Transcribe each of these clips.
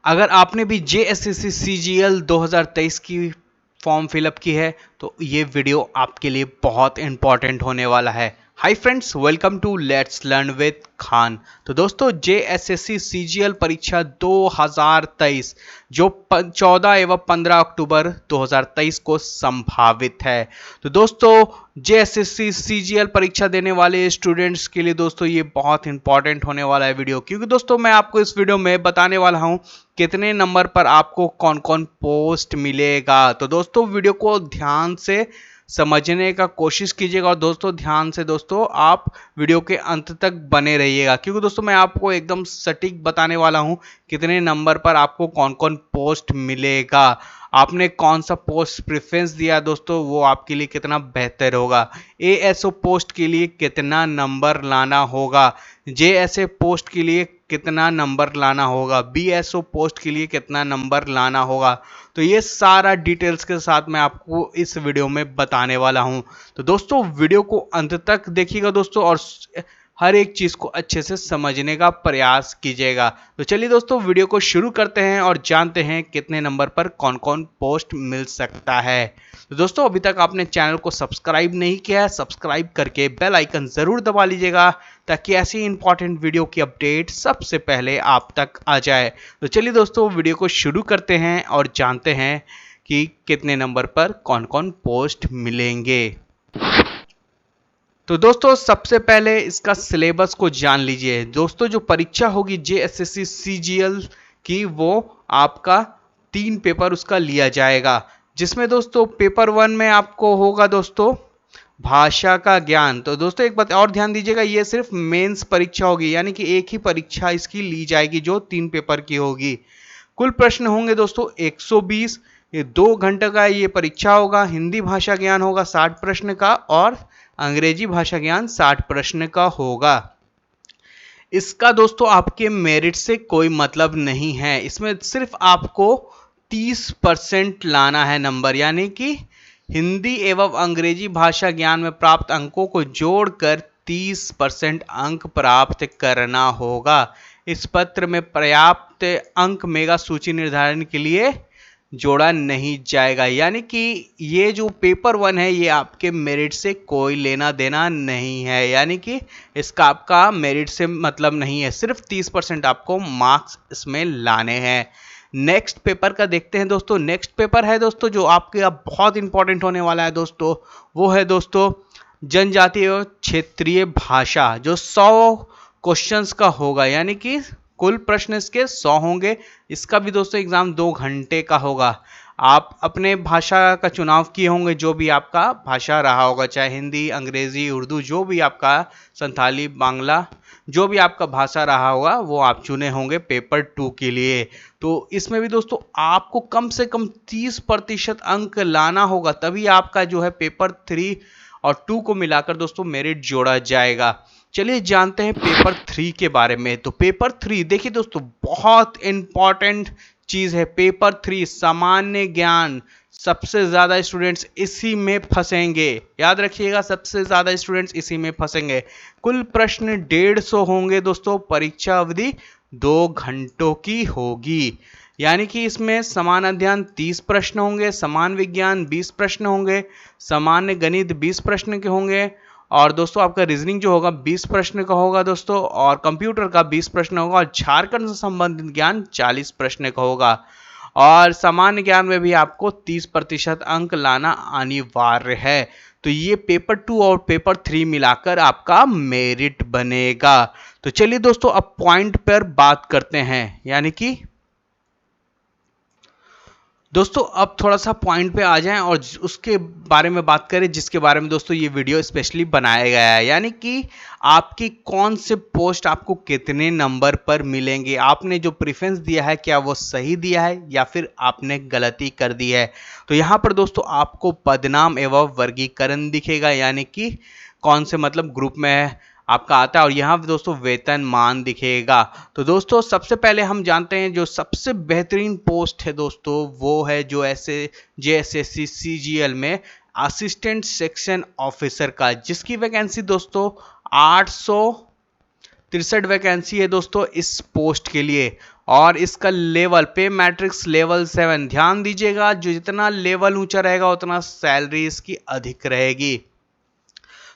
अगर आपने भी JSSC CGL 2023 की फॉर्म फिलअप की है तो ये वीडियो आपके लिए बहुत इंपॉर्टेंट होने वाला है। Hi friends, welcome to let's learn with Khan. तो दोस्तों, JSSC CGL परीक्षा 2023 जो 14 एवं 15 अक्टूबर 2023 को संभावित है। तो दोस्तों, JSSC CGL परीक्षा देने वाले स्टूडेंट्स के लिए दोस्तों ये बहुत इंपॉर्टेंट होने वाला है वीडियो, क्योंकि दोस्तों मैं आपको इस वीडियो में बताने वाला हूं कितने नंबर पर आपको कौन कौन पोस्ट मिलेगा। तो दोस्तों वीडियो को ध्यान से समझने का कोशिश कीजिएगा और दोस्तों ध्यान से दोस्तों आप वीडियो के अंत तक बने रहिएगा, क्योंकि दोस्तों मैं आपको एकदम सटीक बताने वाला हूं कितने नंबर पर आपको कौन कौन पोस्ट मिलेगा। आपने कौन सा पोस्ट प्रेफरेंस दिया दोस्तों, वो आपके लिए कितना बेहतर होगा। ASO पोस्ट के लिए कितना नंबर लाना होगा, JSA पोस्ट के लिए कितना नंबर लाना होगा, BSO पोस्ट के लिए कितना नंबर लाना होगा। तो ये सारा डिटेल्स के साथ मैं आपको इस वीडियो में बताने वाला हूं। तो दोस्तों वीडियो को अंत तक देखिएगा दोस्तों और हर एक चीज को अच्छे से समझने का प्रयास कीजिएगा। तो चलिए दोस्तों वीडियो को शुरू करते हैं और जानते हैं कितने नंबर पर कौन कौन पोस्ट मिल सकता है। तो दोस्तों, अभी तक आपने चैनल को सब्सक्राइब नहीं किया है, सब्सक्राइब करके बेल आइकन जरूर दबा लीजिएगा ताकि ऐसी इंपॉर्टेंट वीडियो की अपडेट सबसे पहले आप तक आ जाए। तो चलिए दोस्तों वीडियो को शुरू करते हैं और जानते हैं कि कितने नंबर पर कौन कौन पोस्ट मिलेंगे। तो दोस्तों सबसे पहले इसका सिलेबस को जान लीजिए। दोस्तों जो परीक्षा होगी JSSC CGL की, वो आपका 3 पेपर उसका लिया जाएगा, जिसमें दोस्तों पेपर 1 में आपको होगा दोस्तों भाषा का ज्ञान। तो दोस्तों एक बात और ध्यान दीजिएगा, ये सिर्फ मेंस परीक्षा होगी, यानी कि एक ही परीक्षा इसकी ली जाएगी जो 3 पेपर की होगी। कुल प्रश्न होंगे दोस्तों 120। ये 2 घंटे का ये परीक्षा होगा। हिंदी भाषा ज्ञान होगा 60 प्रश्न का और अंग्रेजी भाषा ज्ञान 60 प्रश्न का होगा। इसका दोस्तों आपके मेरिट से कोई मतलब नहीं है, इसमें सिर्फ आपको 30% लाना है नंबर, यानी कि हिंदी एवं अंग्रेजी भाषा ज्ञान में प्राप्त अंकों को जोड़कर 30% अंक प्राप्त करना होगा। इस पत्र में पर्याप्त अंक मेगा सूची निर्धारण के लिए जोड़ा नहीं जाएगा, यानी कि ये जो पेपर 1 है ये आपके मेरिट से कोई लेना देना नहीं है, यानी कि इसका आपका मेरिट से मतलब नहीं है। सिर्फ 30% आपको मार्क्स इसमें लाने हैं। नेक्स्ट पेपर का देखते हैं दोस्तों। नेक्स्ट पेपर है दोस्तों जो आपके अब बहुत इंपॉर्टेंट होने वाला है दोस्तों, वो है दोस्तों जनजातीय एवं क्षेत्रीय भाषा, जो 100 क्वेश्चंस का होगा, यानी कि कुल प्रश्न इसके 100 होंगे। इसका भी दोस्तों एग्जाम 2 घंटे का होगा। आप अपने भाषा का चुनाव किए होंगे, जो भी आपका भाषा रहा होगा, चाहे हिंदी, अंग्रेजी, उर्दू, जो भी आपका, संथाली, बांग्ला, जो भी आपका भाषा रहा होगा वो आप चुने होंगे पेपर 2 के लिए। तो इसमें भी दोस्तों आपको कम से कम 30% अंक लाना होगा, तभी आपका जो है पेपर 3 और 2 को मिलाकर दोस्तों मेरिट जोड़ा जाएगा। चलिए जानते हैं पेपर 3 के बारे में। तो पेपर 3 देखिए दोस्तों बहुत इंपॉर्टेंट चीज है। पेपर 3 सामान्य ज्ञान, सबसे ज्यादा स्टूडेंट्स इसी में फंसेंगे, याद रखिएगा सबसे ज्यादा स्टूडेंट्स इसी में फंसेंगे। कुल प्रश्न 150 होंगे दोस्तों। परीक्षा अवधि 2 घंटों की होगी, यानी कि इसमें समान अध्ययन 30 प्रश्न होंगे, समान विज्ञान 20 प्रश्न होंगे, सामान्य गणित 20 प्रश्न के होंगे, और दोस्तों आपका रीजनिंग जो होगा 20 प्रश्न का होगा दोस्तों, और कंप्यूटर का 20 प्रश्न होगा, और झारखंड से संबंधित ज्ञान 40 प्रश्न का होगा। और सामान्य ज्ञान में भी आपको 30% अंक लाना अनिवार्य है। तो ये पेपर 2 और पेपर 3 मिलाकर आपका मेरिट बनेगा। तो चलिए दोस्तों अब पॉइंट पर बात करते हैं, यानी कि दोस्तों अब थोड़ा सा पॉइंट पे आ जाएं और उसके बारे में बात करें जिसके बारे में दोस्तों ये वीडियो स्पेशली बनाया गया है, यानी कि आपकी कौन से पोस्ट आपको कितने नंबर पर मिलेंगे। आपने जो प्रेफरेंस दिया है क्या वो सही दिया है या फिर आपने गलती कर दी है। तो यहाँ पर दोस्तों आपको पदनाम एवं वर्गीकरण दिखेगा, यानी कि कौन से मतलब ग्रुप में आपका आता है, और यहाँ पे दोस्तों वेतन मान दिखेगा। तो दोस्तों सबसे पहले हम जानते हैं जो सबसे बेहतरीन पोस्ट है दोस्तों, वो है जो ऐसे JSSC CGL में असिस्टेंट सेक्शन ऑफिसर का, जिसकी वैकेंसी दोस्तों 863 वैकेंसी है दोस्तों इस पोस्ट के लिए। और इसका लेवल पे मैट्रिक्स लेवल 7, ध्यान दीजिएगा जो जितना लेवल ऊंचा रहेगा उतना सैलरी इसकी अधिक रहेगी।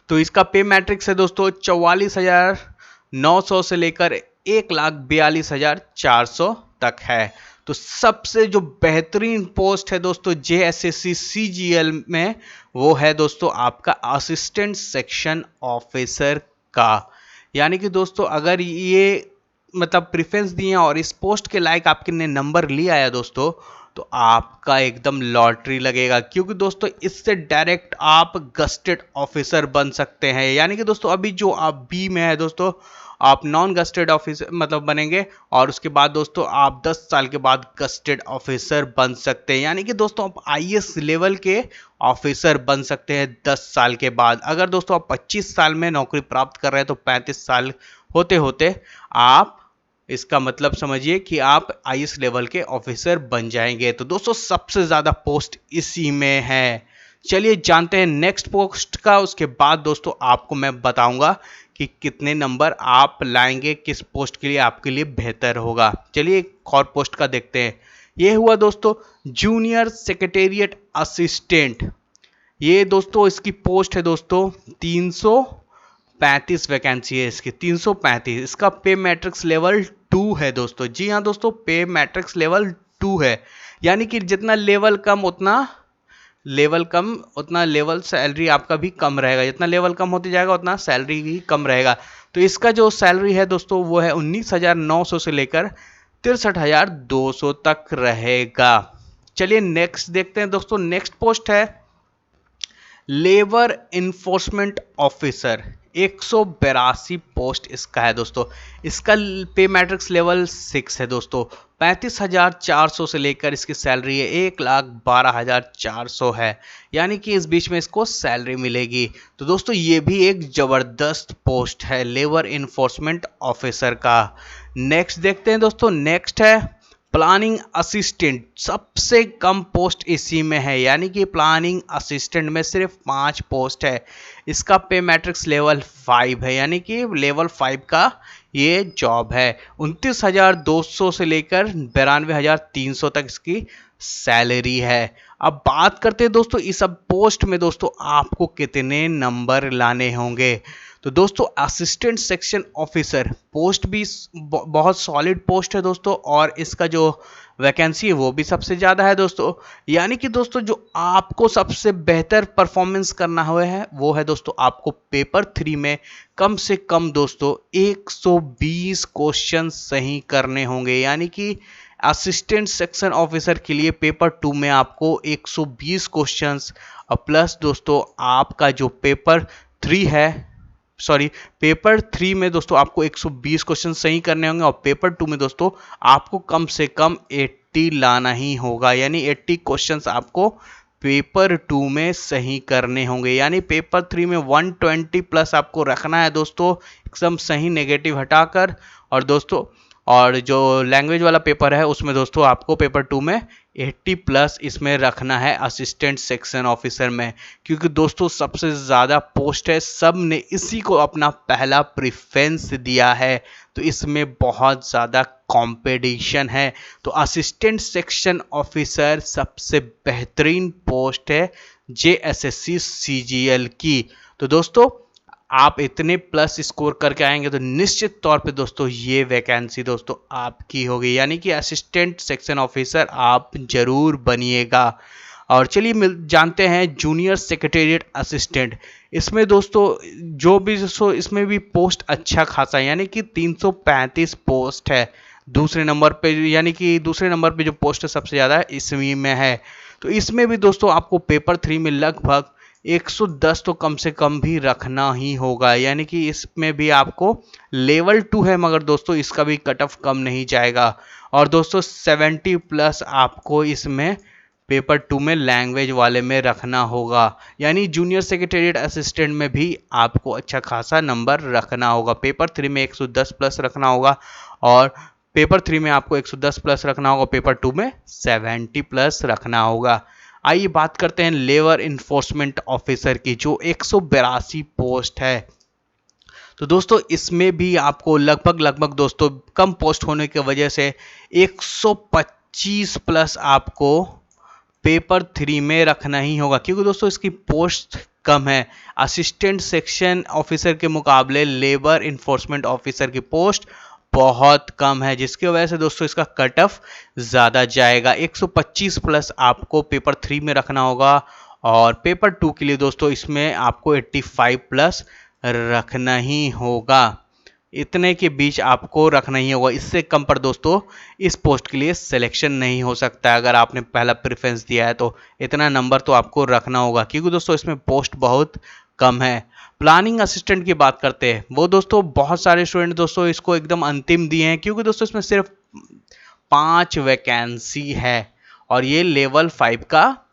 तो इसका पे मैट्रिक्स है दोस्तों 44,900 से लेकर 1,42,400 तक है। तो सबसे जो बेहतरीन पोस्ट है दोस्तों JSSC CGL में, वो है दोस्तों आपका असिस्टेंट सेक्शन ऑफिसर का। यानी कि दोस्तों अगर ये मतलब प्रेफरेंस दिए और इस पोस्ट के लायक आपके ने नंबर लिया है दोस्तों, तो आपका एकदम लॉटरी लगेगा, क्योंकि दोस्तों इससे डायरेक्ट आप गस्टेड ऑफिसर बन सकते हैं। यानी कि दोस्तों अभी जो आप बी में है दोस्तों, आप नॉन गस्टेड ऑफिसर मतलब बनेंगे, और उसके बाद दोस्तों आप 10 साल के बाद गस्टेड ऑफिसर बन सकते हैं। यानी कि दोस्तों आप IAS लेवल के ऑफिसर बन सकते हैं 10 साल के बाद। अगर दोस्तों आप 25 साल में नौकरी प्राप्त कर रहे हैं तो 35 साल होते होते आप इसका मतलब समझिए कि आप IAS लेवल के ऑफिसर बन जाएंगे। तो दोस्तों सबसे ज्यादा पोस्ट इसी में है। चलिए जानते हैं नेक्स्ट पोस्ट का, उसके बाद दोस्तों आपको मैं बताऊंगा कि कितने नंबर आप लाएंगे, किस पोस्ट के लिए आपके लिए बेहतर होगा। चलिए एक और पोस्ट का देखते हैं। ये हुआ दोस्तों जूनियर सेक्रेटेरिएट असिस्टेंट। ये दोस्तों इसकी पोस्ट है दोस्तों 335 वैकेंसी है इसकी, 335। इसका पे मैट्रिक्स लेवल 2 है दोस्तों। जी हाँ दोस्तों, पे मैट्रिक्स लेवल 2 है। यानी कि जितना लेवल कम उतना लेवल सैलरी आपका भी कम रहेगा। जितना लेवल कम होते जाएगा उतना सैलरी भी कम रहेगा। तो इसका जो सैलरी है दोस्तों वो है 19,900 से लेकर 63,200 तक रहेगा। चलिए नेक्स्ट देखते हैं दोस्तों। नेक्स्ट पोस्ट है लेबर इन्फोर्समेंट ऑफिसर। 182 पोस्ट इसका है दोस्तों। इसका पे मैट्रिक्स लेवल 6 है दोस्तों। 35,400 से लेकर इसकी सैलरी है 1,12,400 है। यानी कि इस बीच में इसको सैलरी मिलेगी। तो दोस्तों ये भी एक जबरदस्त पोस्ट है लेबर इन्फोर्समेंट ऑफिसर का। नेक्स्ट देखते हैं दोस्तों। नेक्स्ट है प्लानिंग असिस्टेंट। सबसे कम पोस्ट इसी में है। यानी कि प्लानिंग असिस्टेंट में सिर्फ 5 पोस्ट है। इसका पे मैट्रिक्स लेवल 5 है। यानी कि लेवल 5 का ये जॉब है। 29,200 से लेकर 92,300 तक इसकी सैलरी है। अब बात करते हैं दोस्तों इस सब पोस्ट में दोस्तों आपको कितने नंबर लाने होंगे। तो दोस्तों असिस्टेंट सेक्शन ऑफिसर पोस्ट भी बहुत सॉलिड पोस्ट है दोस्तों, और इसका जो वैकेंसी है वो भी सबसे ज़्यादा है दोस्तों। यानी कि दोस्तों जो आपको सबसे बेहतर परफॉर्मेंस करना हुआ है वो है दोस्तों आपको पेपर 3 में कम से कम दोस्तों 120 क्वेश्चन सही करने होंगे। यानी कि असिस्टेंट सेक्शन ऑफिसर के लिए पेपर 2 में आपको 120 क्वेश्चंस प्लस दोस्तों आपका जो पेपर 3 है, पेपर 3 में दोस्तों आपको 120 क्वेश्चन सही करने होंगे, और पेपर 2 में दोस्तों आपको कम से कम 80 लाना ही होगा। यानी 80 क्वेश्चंस आपको पेपर 2 में सही करने होंगे। यानी पेपर 3 में 120 प्लस आपको रखना है दोस्तों, एकदम सही नेगेटिव हटाकर। और दोस्तों और जो लैंग्वेज वाला पेपर है उसमें दोस्तों आपको पेपर 2 में 80 प्लस इसमें रखना है असिस्टेंट सेक्शन ऑफिसर में, क्योंकि दोस्तों सबसे ज़्यादा पोस्ट है, सब ने इसी को अपना पहला प्रेफरेंस दिया है। तो इसमें बहुत ज़्यादा कंपटीशन है। तो असिस्टेंट सेक्शन ऑफिसर सबसे बेहतरीन पोस्ट है JSSC CGL की। तो दोस्तों आप इतने प्लस स्कोर करके आएंगे तो निश्चित तौर पे दोस्तों ये वैकेंसी दोस्तों आपकी होगी। यानी कि असिस्टेंट सेक्शन ऑफिसर आप जरूर बनिएगा। और चलिए जानते हैं जूनियर सेक्रेटेरिएट असिस्टेंट। इसमें दोस्तों जो भी दोस्तों इसमें भी पोस्ट अच्छा खासा है। यानी कि 335 पोस्ट है दूसरे नंबर पे। यानी कि दूसरे नंबर पे जो पोस्ट है सबसे ज़्यादा इसमें में है। तो इसमें भी दोस्तों आपको पेपर 3 में लगभग 110 तो कम से कम भी रखना ही होगा। यानी कि इसमें भी आपको लेवल 2 है, मगर दोस्तों इसका भी कट ऑफ कम नहीं जाएगा। और दोस्तों 70 प्लस आपको इसमें पेपर 2 में लैंग्वेज वाले में रखना होगा। यानी जूनियर सेक्रेटेरिएट असिस्टेंट में भी आपको अच्छा खासा नंबर रखना होगा। पेपर 3 में 110 प्लस रखना होगा, और पेपर 3 में आपको 110 प्लस रखना होगा, पेपर 2 में 70 प्लस रखना होगा। आइए बात करते हैं लेबर इन्फोर्समेंट ऑफिसर की, जो 182 पोस्ट है। तो दोस्तों इसमें भी आपको लगभग दोस्तों कम पोस्ट होने की वजह से 125 प्लस आपको पेपर 3 में रखना ही होगा, क्योंकि दोस्तों इसकी पोस्ट कम है। असिस्टेंट सेक्शन ऑफिसर के मुकाबले लेबर इन्फोर्समेंट ऑफिसर की पोस्ट बहुत कम है, जिसकी वजह से दोस्तों इसका कट ऑफ ज़्यादा जाएगा। 125 प्लस आपको पेपर 3 में रखना होगा, और पेपर 2 के लिए दोस्तों इसमें आपको 85 प्लस रखना ही होगा। इतने के बीच आपको रखना ही होगा, इससे कम पर दोस्तों इस पोस्ट के लिए सिलेक्शन नहीं हो सकता। अगर आपने पहला प्रेफरेंस दिया है तो इतना नंबर तो आपको रखना होगा, क्योंकि दोस्तों इसमें पोस्ट बहुत कम है। प्लानिंग असिस्टेंट की बात करते हैं, वो दोस्तों बहुत सारे स्टूडेंट दोस्तों इसको एकदम अंतिम दिए हैं, क्योंकि दोस्तों इसमें सिर्फ 5 वैकेंसी है और ये लेवल 5 का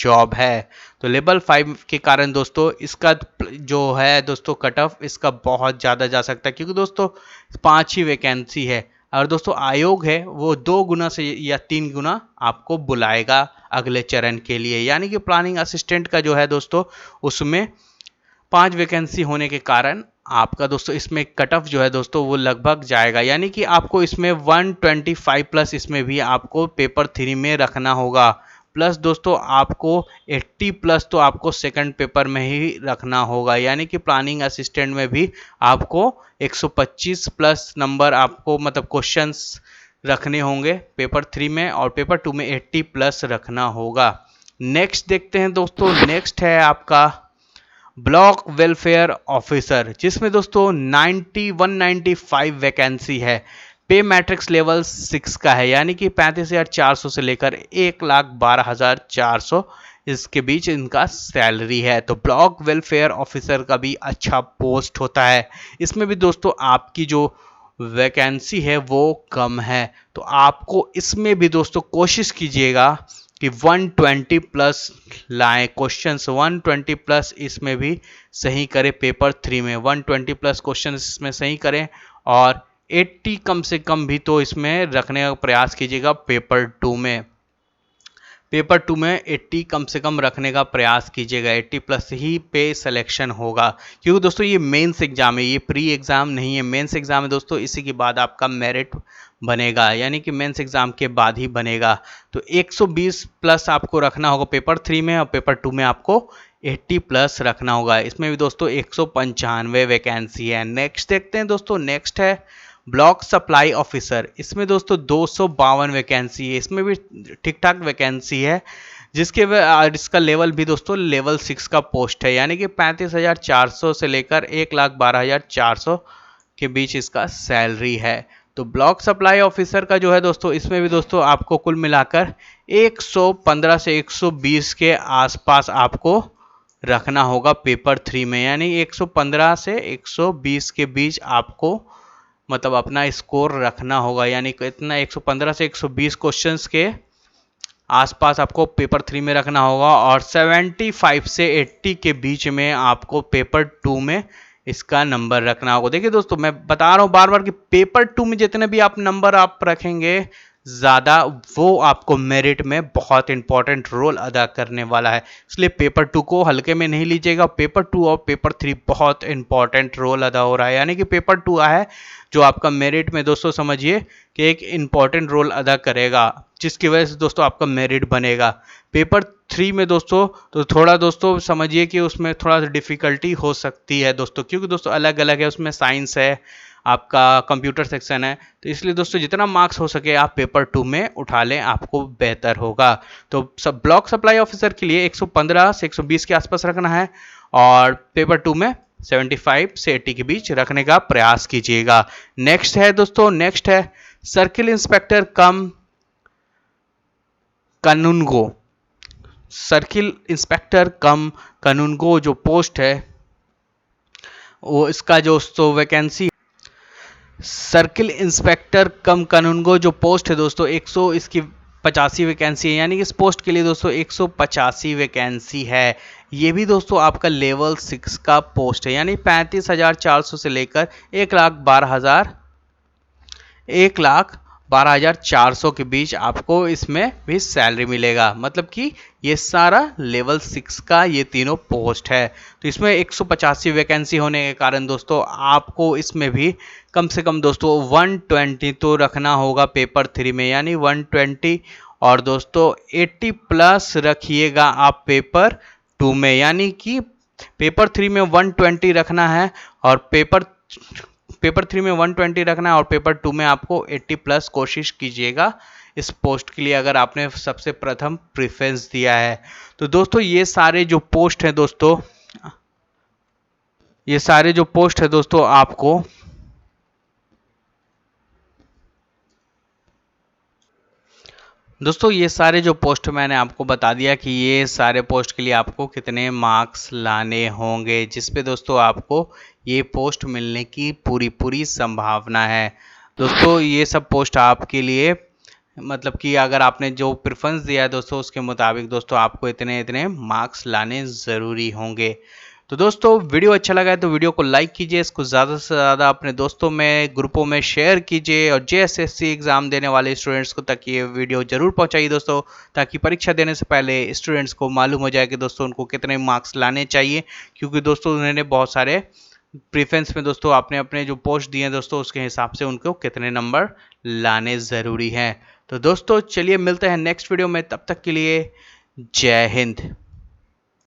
जॉब है। तो लेवल 5 के कारण दोस्तों इसका जो है दोस्तों कट ऑफ इसका बहुत ज़्यादा जा सकता है, क्योंकि दोस्तों 5 ही वैकेंसी है, और दोस्तों आयोग है वो 2 गुना से या 3 गुना आपको बुलाएगा अगले चरण के लिए। यानी कि प्लानिंग असिस्टेंट का जो है दोस्तों उसमें 5 वैकेंसी होने के कारण आपका दोस्तों इसमें कट ऑफ जो है दोस्तों वो लगभग जाएगा, यानी कि आपको इसमें 125 प्लस इसमें भी आपको पेपर 3 में रखना होगा। प्लस दोस्तों आपको 80 प्लस तो आपको सेकंड पेपर में ही रखना होगा, यानी कि प्लानिंग असिस्टेंट में भी आपको 125 प्लस नंबर आपको मतलब क्वेश्चंस रखने होंगे पेपर 3 में, और पेपर 2 में 80 प्लस रखना होगा। नेक्स्ट देखते हैं दोस्तों, नेक्स्ट है आपका ब्लॉक वेलफेयर ऑफिसर, जिसमें दोस्तों 195 वैकेंसी है। पे मैट्रिक्स लेवल 6 का है, यानी कि 35,400 से लेकर 1,12,400 इसके बीच इनका सैलरी है। तो ब्लॉक वेलफेयर ऑफिसर का भी अच्छा पोस्ट होता है। इसमें भी दोस्तों आपकी जो वैकेंसी है वो कम है, तो आपको इसमें भी दोस्तों कोशिश कीजिएगा कि 120 प्लस लाएं क्वेश्चंस, 120 प्लस इसमें भी सही करें। पेपर 3 में 120 प्लस क्वेश्चंस इसमें सही करें, और 80 कम से कम भी तो इसमें रखने का प्रयास कीजिएगा पेपर 2 में। पेपर 2 में 80 कम से कम रखने का प्रयास कीजिएगा, 80 प्लस ही पे सिलेक्शन होगा, क्योंकि दोस्तों ये मेंस एग्जाम है, ये प्री एग्जाम नहीं है, मेंस एग्जाम है दोस्तों। इसी के बाद आपका मेरिट बनेगा, यानी कि मेंस एग्जाम के बाद ही बनेगा। तो 120 प्लस आपको रखना होगा पेपर 3 में, और पेपर 2 में आपको 80 प्लस रखना होगा। इसमें भी दोस्तों 195 वैकेंसी है। नेक्स्ट देखते हैं दोस्तों, नेक्स्ट है ब्लॉक सप्लाई ऑफिसर। इसमें दोस्तों 252 वैकेंसी है, इसमें भी ठीक ठाक वैकेंसी है, इसका लेवल भी दोस्तों लेवल 6 का पोस्ट है, यानी कि 35,400 से लेकर 1,12,400 के बीच इसका सैलरी है। तो ब्लॉक सप्लाई ऑफिसर का जो है दोस्तों इसमें भी दोस्तों आपको कुल मिलाकर 115 से 120 के आसपास आपको रखना होगा पेपर 3 में, यानी 115 से 120 के बीच आपको मतलब अपना स्कोर रखना होगा, यानी इतना 115 से 120 क्वेश्चंस के आसपास आपको पेपर 3 में रखना होगा, और 75 से 80 के बीच में आपको पेपर 2 में इसका नंबर रखना होगा। देखिए दोस्तों मैं बता रहा हूँ बार बार कि पेपर 2 में जितने भी आप नंबर आप रखेंगे ज़्यादा, वो आपको मेरिट में बहुत इंपॉर्टेंट रोल अदा करने वाला है। इसलिए पेपर 2 को हल्के में नहीं लीजिएगा। पेपर 2 और पेपर 3 बहुत इंपॉर्टेंट रोल अदा हो रहा है, यानी कि पेपर 2 है जो आपका मेरिट में दोस्तों समझिए कि एक इंपॉर्टेंट रोल अदा करेगा, जिसकी वजह से दोस्तों आपका मेरिट बनेगा। पेपर 3 में दोस्तों तो थोड़ा दोस्तों समझिए कि उसमें थोड़ा सा डिफिकल्टी हो सकती है दोस्तों, क्योंकि दोस्तों अलग अलग है, उसमें साइंस है, आपका कंप्यूटर सेक्शन है, तो इसलिए दोस्तों जितना मार्क्स हो सके आप पेपर 2 में उठा लें, आपको बेहतर होगा। तो सब ब्लॉक सप्लाई ऑफिसर के लिए 115 से 120 के आसपास रखना है, और पेपर 2 में 75 से 80 के बीच रखने का प्रयास कीजिएगा। नेक्स्ट है दोस्तों, नेक्स्ट है सर्किल इंस्पेक्टर कम कानूनगो। सर्किल इंस्पेक्टर कम कानूनगो जो पोस्ट है वो इसका जो वैकेंसी सर्किल इंस्पेक्टर कम कानूनगो जो पोस्ट है दोस्तों 100 इसकी 85 वैकेंसी है, यानी कि इस पोस्ट के लिए दोस्तों 185 वैकेंसी है। ये भी दोस्तों आपका लेवल 6 का पोस्ट है, यानी 35,400 से लेकर 1,12,000 12,400 के बीच आपको इसमें भी सैलरी मिलेगा। मतलब कि ये सारा लेवल 6 का ये तीनों पोस्ट है। तो इसमें 185 वैकेंसी होने के कारण दोस्तों आपको इसमें भी कम से कम दोस्तों 120 तो रखना होगा पेपर 3 में, यानी 120, और दोस्तों 80 प्लस रखिएगा आप पेपर 2 में, यानी कि पेपर 3 में 120 रखना है और पेपर 3 में 120 रखना है और पेपर 2 में आपको 80 प्लस कोशिश कीजिएगा इस पोस्ट के लिए, अगर आपने सबसे प्रथम प्रेफरेंस दिया है। तो दोस्तों ये सारे जो पोस्ट है दोस्तों, आपको ये सारे जो पोस्ट मैंने आपको बता दिया कि ये सारे पोस्ट के लिए आपको कितने मार्क्स लाने होंगे, जिस पे दोस्तों आपको ये पोस्ट मिलने की पूरी संभावना है। दोस्तों ये सब पोस्ट आपके लिए, मतलब कि अगर आपने जो प्रेफरेंस दिया है दोस्तों उसके मुताबिक दोस्तों आपको इतने मार्क्स लाने ज़रूरी होंगे। तो दोस्तों वीडियो अच्छा लगा है तो वीडियो को लाइक कीजिए, इसको ज़्यादा से ज़्यादा अपने दोस्तों में, ग्रुपों में शेयर कीजिए और जेएसएससी एग्ज़ाम देने वाले स्टूडेंट्स को तक ये वीडियो ज़रूर पहुंचाइए दोस्तों, ताकि परीक्षा देने से पहले स्टूडेंट्स को मालूम हो जाए कि दोस्तों उनको कितने मार्क्स लाने चाहिए। क्योंकि दोस्तों उन्होंने बहुत सारे प्रेफरेंस में दोस्तों आपने अपने जो पोस्ट दिए हैं दोस्तों उसके हिसाब से उनको कितने नंबर लाने ज़रूरी हैं। तो दोस्तों चलिए मिलते हैं नेक्स्ट वीडियो में, तब तक के लिए जय हिंद।